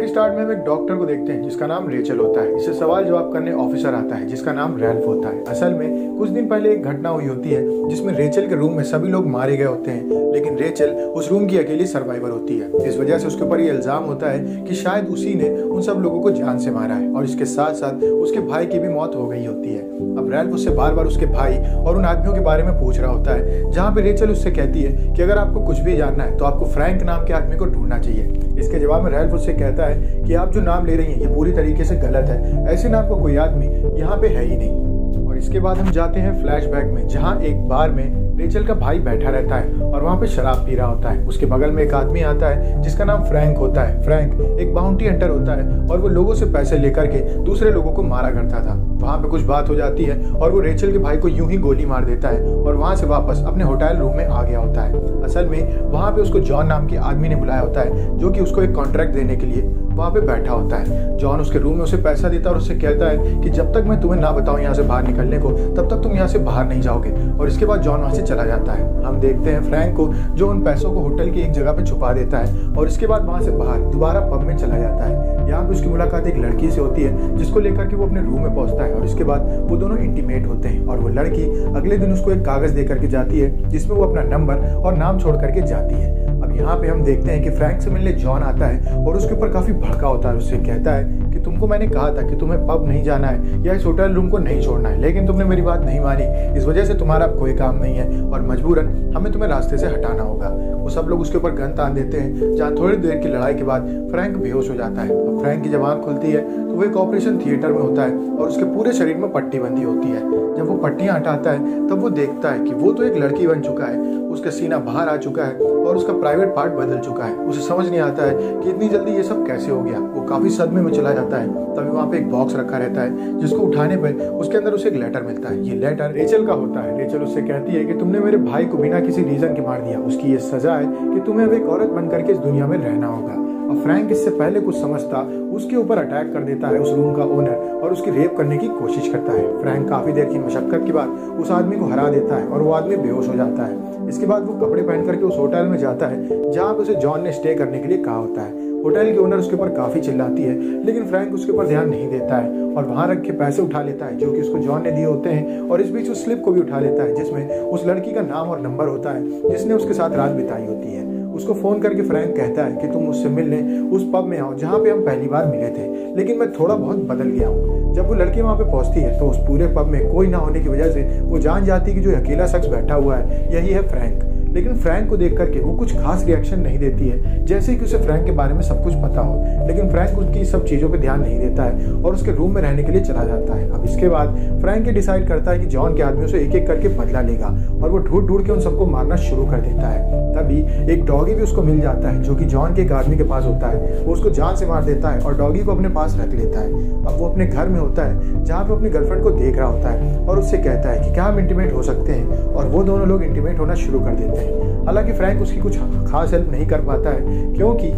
के स्टार्ट में हम एक डॉक्टर को देखते हैं जिसका नाम रेचल होता है। इससे सवाल जवाब करने ऑफिसर आता है जिसका नाम रैल्फ होता है। असल में कुछ दिन पहले एक घटना हुई होती है जिसमें रेचल के रूम में सभी लोग मारे गए होते हैं, लेकिन रेचल उस रूम की अकेली सर्वाइवर होती है। इस वजह से उसके ऊपर ये इल्जाम होता है कि शायद उसी ने उन सब लोगों को जान से मारा है और इसके साथ साथ उसके भाई की भी मौत हो गई होती है। अब रैल्फ उससे बार बार उसके भाई और उन आदमियों के बारे में पूछ रहा होता है, जहाँ पे रेचल उससे कहती है कि अगर आपको कुछ भी जानना है तो आपको फ्रैंक नाम के आदमी को ढूंढना चाहिए। इसके जवाब में रैल्फ उससे कहता है कि आप जो नाम ले रही हैं ये पूरी तरीके से गलत है, ऐसे नाम का कोई आदमी यहाँ पे है ही नहीं। और इसके बाद हम जाते हैं फ्लैशबैक में, जहाँ एक बार में रेचल का भाई बैठा रहता है और वहाँ पे शराब पी रहा होता है। उसके बगल में एक आदमी आता है जिसका नाम फ्रैंक होता है। फ्रैंक एक बाउंटी हंटर होता है और वो लोगों से पैसे लेकर के दूसरे लोगों को मारा करता था। वहाँ पे कुछ बात हो जाती है और वो रेचल के भाई को यूं ही गोली मार देता है और वहाँ से वापस अपने होटल रूम में आ गया होता है। असल में वहाँ पे उसको जॉन नाम के आदमी ने बुलाया होता है जो कि उसको एक कॉन्ट्रैक्ट देने के लिए वहाँ पे बैठा होता है। जॉन उसके रूम में उसे पैसा देता है और उससे कहता है कि जब तक मैं तुम्हें ना बताऊं यहाँ से बाहर निकलने को तब तक तुम यहाँ से बाहर नहीं जाओगे। और इसके बाद जॉन वहाँ से चला जाता है। हम देखते हैं फ्रैंक को जो उन पैसों को होटल की एक जगह पे छुपा देता है और इसके बाद वहाँ से बाहर दोबारा पब में चला जाता है। यहाँ पे उसकी मुलाकात एक लड़की से होती है जिसको लेकर के वो अपने रूम में पहुंचता है और इसके बाद वो दोनों इंटीमेट होते हैं और वो लड़की अगले दिन उसको एक कागज दे करके जाती है जिसमें वो अपना नंबर और नाम छोड़ करके जाती है। अब यहाँ पे हम देखते हैं कि फ्रैंक से मिलने जॉन आता है और उसके ऊपर काफी भड़का होता है। उससे कहता है कि तुमको मैंने कहा था कि तुम्हें पब नहीं जाना है या इस होटल रूम को नहीं छोड़ना है, लेकिन तुमने मेरी बात नहीं मानी। इस वजह से तुम्हारा अब कोई काम नहीं है और मजबूरन हमें तुम्हें रास्ते से हटाना होगा। वो सब लोग उसके ऊपर गन तान देते हैं, जहाँ थोड़ी देर की लड़ाई के बाद फ्रैंक बेहोश हो जाता है। अब फ्रैंक की जब आंख खुलती है तो वो एक ऑपरेशन थिएटर में होता है और उसके पूरे शरीर में पट्टी बंधी होती है। जब वो पट्टियां हटाता है तब वो देखता है कि वो तो एक लड़की बन चुका है, उसका सीना बाहर आ चुका है और उसका प्राइवेट पार्ट बदल चुका है। उसे समझ नहीं आता है कि इतनी जल्दी ये सब कैसे हो गया। वो काफी सदमे में चला जाता है। तभी वहाँ पे एक बॉक्स रखा रहता है जिसको उठाने पर उसके अंदर उसे एक लेटर मिलता है। ये लेटर रेचल का होता है। रेचल उससे कहती है कि तुमने मेरे भाई को बिना किसी रीजन के मार दिया, उसकी ये सजा है कि तुम्हें अब एक औरत बन करके इस दुनिया में रहना होगा। और फ्रैंक इससे पहले कुछ समझता उसके ऊपर अटैक कर देता है उस रूम का ओनर और उसकी रेप करने की कोशिश करता है। फ्रैंक काफी देर की मशक्कत के बाद उस आदमी को हरा देता है और वो आदमी बेहोश हो जाता है। इसके बाद वो कपड़े पहन करके उस होटल में जाता है जहाँ पे उसे जॉन ने स्टे करने के लिए कहा होता है। होटल की ओनर उसके ऊपर काफी चिल्लाती है, लेकिन फ्रैंक उसके ऊपर ध्यान नहीं देता है और वहां रख के पैसे उठा लेता है जो कि उसको जॉन ने दिए होते हैं और इस बीच उस स्लिप को भी उठा लेता है जिसमें उस लड़की का नाम और नंबर होता है जिसने उसके साथ रात बिताई होती है। उसको फोन करके फ्रैंक कहता है कि तुम मुझसे मिलने उस पब में आओ जहाँ पे हम पहली बार मिले थे, लेकिन मैं थोड़ा बहुत बदल गया हूँ। जब वो लड़की वहाँ पे पहुंचती है तो उस पूरे पब में कोई ना होने की वजह से वो जान जाती है कि जो अकेला शख्स बैठा हुआ है यही है फ्रैंक। लेकिन फ्रैंक को देख करके वो कुछ खास रिएक्शन नहीं देती है, जैसे कि उसे फ्रैंक के बारे में सब कुछ पता हो। लेकिन फ्रैंक उसकी सब चीजों पे ध्यान नहीं देता है और उसके रूम में रहने के लिए चला जाता है। अब इसके बाद फ्रैंक ये डिसाइड करता है कि जॉन के आदमियों से एक एक करके बदला लेगा और वो ढूंढ ढूंढ के उन सबको मारना शुरू कर देता है। तभी एक डॉगी भी उसको मिल जाता है जो कि जॉन के एक आदमी के पास होता है। वो उसको जान से मार देता है और डॉगी को अपने पास रख लेता है। अब वो अपने घर में होता है जहाँ पे अपनी गर्लफ्रेंड को देख रहा होता है और उससे कहता है कि क्या हम इंटीमेट हो सकते हैं, और वो दोनों लोग इंटीमेट होना शुरू कर देते हैं। हालांकि फ्रैंक उसकी कुछ खास हेल्प नहीं कर पाता है क्योंकि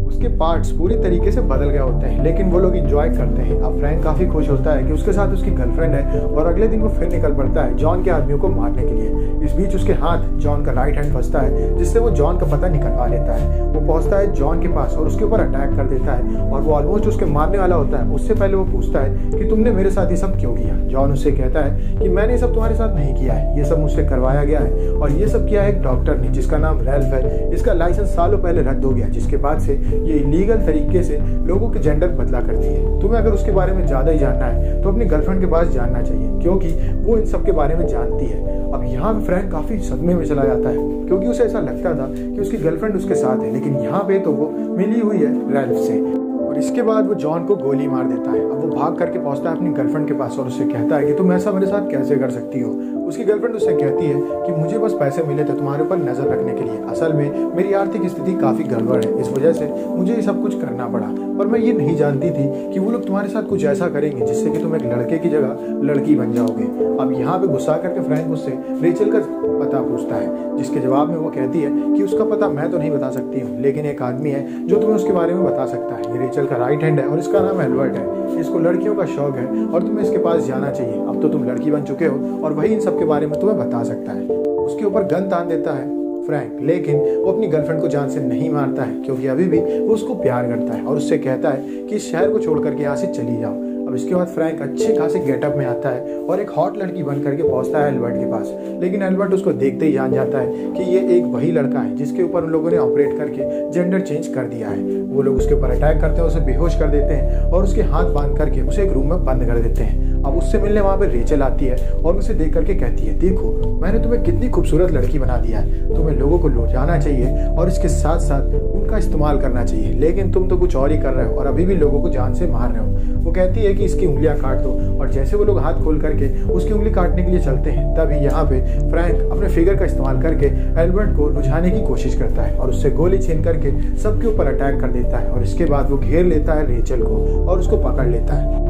उसके पार्ट्स पूरी तरीके से बदल गए होते हैं, लेकिन वो लोग एंजॉय करते हैं। अब फ्रैंक काफी खुश होता है कि उसके साथ उसकी गर्लफ्रेंड है और अगले दिन वो फिर निकल पड़ता है जॉन के आदमियों को मारने के लिए। इस बीच उसके हाथ जॉन का राइट हैंड फंसता है जिससे वो जॉन का पता निकलवा लेता है। वो पहुंचता है जॉन के पास और उसके ऊपर अटैक कर देता है और वो ऑलमोस्ट उसके मारने वाला होता है। उससे पहले वो पूछता है कि तुमने मेरे साथ ये सब क्यों किया। जॉन उससे कहता है कि मैंने ये सब तुम्हारे साथ नहीं किया है, ये सब मुझसे करवाया गया है और ये सब किया है एक डॉक्टर ने जिसका नाम रैल्फ है। इसका लाइसेंस सालों पहले रद्द हो गया, जिसके बाद से ये इलीगल तरीके से लोगों के जेंडर बदला करती है। तुम्हें अगर उसके बारे में ज्यादा ही जानना है तो अपनी गर्लफ्रेंड के पास जानना चाहिए क्योंकि वो इन सब के बारे में जानती है। अब यहाँ पे फ्रैंक काफी सदमे में चला जाता है क्योंकि उसे ऐसा लगता था कि उसकी गर्लफ्रेंड उसके साथ है, लेकिन यहाँ पे तो वो मिली हुई है रैल्फ से। और इसके बाद वो जॉन को गोली मार देता है। अब वो भाग करके पहुंचता है अपनी गर्लफ्रेंड के पास और उससे कहता है कि तुम ऐसा मेरे साथ कैसे कर सकती हो। उसकी गर्लफ्रेंड उससे कहती है कि मुझे बस पैसे मिले थे तुम्हारे ऊपर नजर रखने के लिए, असल में मेरी आर्थिक स्थिति काफी गड़बड़ है, इस वजह से मुझे ये सब कुछ करना पड़ा। और मैं ये नहीं जानती थी कि वो लोग तुम्हारे साथ कुछ ऐसा करेंगे जिससे कि तुम एक लड़के की जगह लड़की बन जाओगे। अब यहाँ पे गुस्सा करके फ्रैंक उससे रेचल का पता पूछता है, जिसके जवाब में वो कहती है कि उसका पता मैं तो नहीं बता सकती हूँ, लेकिन एक आदमी है जो तुम्हें उसके बारे में बता सकता है। ये रेचल का राइट हैंड है और इसका नाम एल्बर्ट है। इसको लड़कियों का शौक है और तुम्हें इसके पास जाना चाहिए। अब तो तुम लड़की बन चुके हो और वही इन सब के बारे में तुम्हें बता सकता है। उसके ऊपर गन तान देता है फ्रैंक, लेकिन वो अपनी गर्लफ्रेंड को जान से नहीं मारता है क्योंकि अभी भी वो उसको प्यार करता है और उससे कहता है कि इस शहर को छोड़ करके यहाँ से चली जाओ। अब इसके बाद फ्रैंक अच्छे खासे गेटअप में आता है और एक हॉट लड़की बन करके पहुंचता है एल्बर्ट के पास, लेकिन एल्बर्ट उसको देखते ही जान जाता है कि ये एक वही लड़का है जिसके ऊपर उन लोगों ने ऑपरेट करके जेंडर चेंज कर दिया है। वो लोग उसके ऊपर अटैक करते हैं, उसे बेहोश कर देते हैं और उसके हाथ बांध करके उसे एक रूम में बंद कर देते हैं। अब उससे मिलने वहाँ पे रेचल आती है और उसे देख करके कहती है, देखो मैंने तुम्हें कितनी खूबसूरत लड़की बना दिया है, तुम्हें लोगों को लुटाना चाहिए और इसके साथ साथ उनका इस्तेमाल करना चाहिए, लेकिन तुम तो कुछ और ही कर रहे हो और अभी भी लोगों को जान से मार रहे हो। वो कहती है कि इसकी उंगलियां काट दो और जैसे वो लोग हाथ खोल करके उसकी उंगली काटने के लिए चलते हैं, तभी यहाँ पे फ्रैंक अपने फिगर का इस्तेमाल करके एल्बर्ट को लुझाने की कोशिश करता है और उससे गोली छीन करके सबके ऊपर अटैक कर देता है और इसके बाद वो घेर लेता है रेचल को और उसको पकड़ लेता है।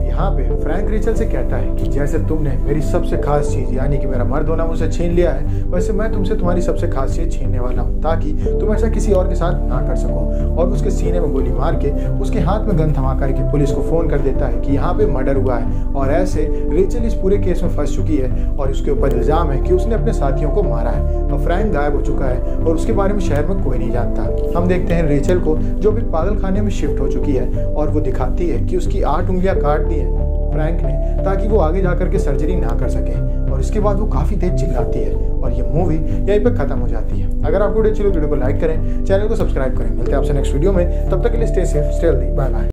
यहाँ पे फ्रैंक रेचल से कहता है कि जैसे तुमने मेरी सबसे खास चीज यानी कि मेरा मर्द होना मुझसे छीन लिया है, वैसे मैं तुमसे तुम्हारी सबसे खास चीज छीनने वाला हूँ ताकि तुम ऐसा किसी और के साथ ना कर सको। और उसके सीने में गोली मार के उसके हाथ में गन थमा करके पुलिस को फोन कर देता है कि यहाँ पे मर्डर हुआ है और ऐसे रेचल इस पूरे केस में फंस चुकी है और उसके ऊपर इल्जाम है कि उसने अपने साथियों को मारा है। और फ्रैंक गायब हो चुका है और उसके बारे में शहर में कोई नहीं जानता। हम देखते हैं रेचल को जो भी पागल खाने में शिफ्ट हो चुकी है और वो दिखाती है कि उसकी 8 उंगलियां काट दी है फ्रैंक ने ताकि वो आगे जाकर के सर्जरी ना कर सके और इसके बाद वो काफी तेज चिल्लाती है और ये मूवी यहीं पे खत्म हो जाती है। अगर आपको वीडियो अच्छी लगी वीडियो को लाइक करें, चैनल को सब्सक्राइब करें। मिलते हैं आपसे नेक्स्ट वीडियो में, तब तक के लिए stay safe, stay healthy, bye bye.